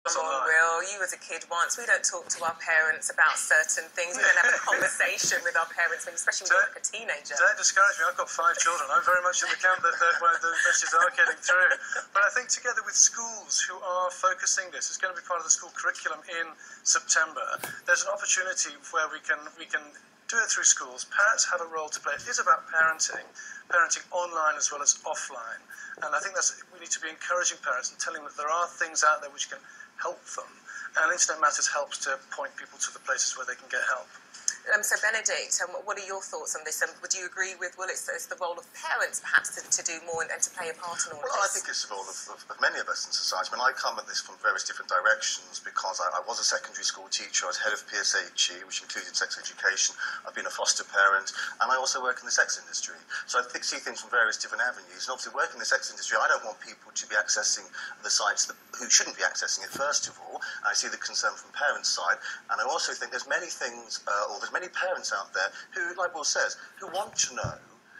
Come on, Will, you as a kid once, we don't talk to our parents about certain things. We don't have a conversation with our parents, especially when you're like a teenager. Don't discourage me. I've got 5 children. I'm very much in the camp that where the messages are getting through. But I think together with schools who are focusing this, it's going to be part of the school curriculum in September. There's an opportunity where we can do it through schools. Parents have a role to play. It is about parenting online as well as offline. And I think we need to be encouraging parents and telling them that there are things out there which can help them. And Internet Matters helps to point people to the places where they can get help. So Benedict, what are your thoughts on this? Would you agree with, well, it's the role of parents perhaps to do more and to play a part in all of this? Well, I think it's the role of many of us in society. I mean, I come at this from various different directions because I was a secondary school teacher. I was head of PSHE, which included sex education. I've been a foster parent, and I also work in the sex industry. So I see things from various different avenues. And obviously, working in the sex industry, I don't want people to be accessing the sites who shouldn't be accessing it, first of all. I see the concern from parents' side. And I also think there's many things, there's many parents out there who, like Will says, who want to know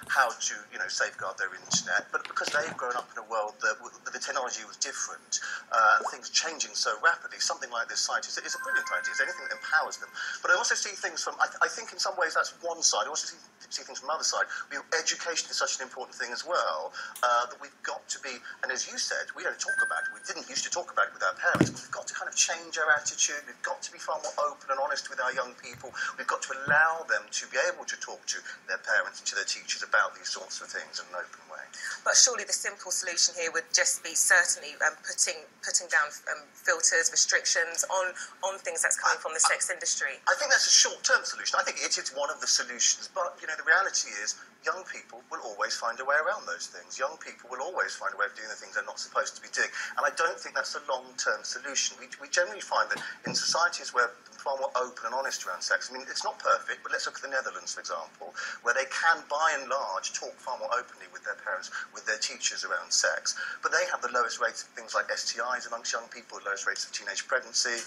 how to, safeguard their internet, but because they've grown up in a world that the technology was different, and things changing so rapidly, something like this site is a brilliant idea. It's anything that empowers them. But I also see things from, I think in some ways that's one side. I also see things from the other side. Education is such an important thing as well, that we've got to be, and as you said, we don't talk about it. We didn't used to talk about it with our parents, but we've got to kind of change our attitude. We've got to be far more open and honest with our young people. We've got to allow them to be able to talk to their parents and to their teachers about these sorts of things in an open way. But surely the simple solution here would just be certainly putting down filters, restrictions on things that's coming from the sex industry. I think that's a short-term solution. I think it is one of the solutions, but the reality is young people will always find a way around those things. Young people will always find a way of doing the things they're not supposed to be doing, and I don't think that's a long-term solution. We generally find that in societies where far more open and honest around sex. I mean, it's not perfect, but let's look at the Netherlands, for example, where they can, by and large, talk far more openly with their parents, with their teachers around sex. But they have the lowest rates of things like STIs amongst young people, the lowest rates of teenage pregnancy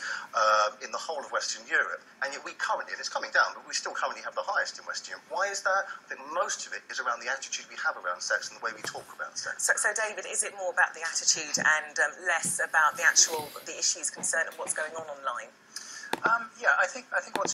in the whole of Western Europe. And yet we currently, and it's coming down, but we still currently have the highest in Western Europe. Why is that? I think most of it is around the attitude we have around sex and the way we talk about sex. So David, is it more about the attitude and less about the issues concerned and what's going on online? Yeah, I think what's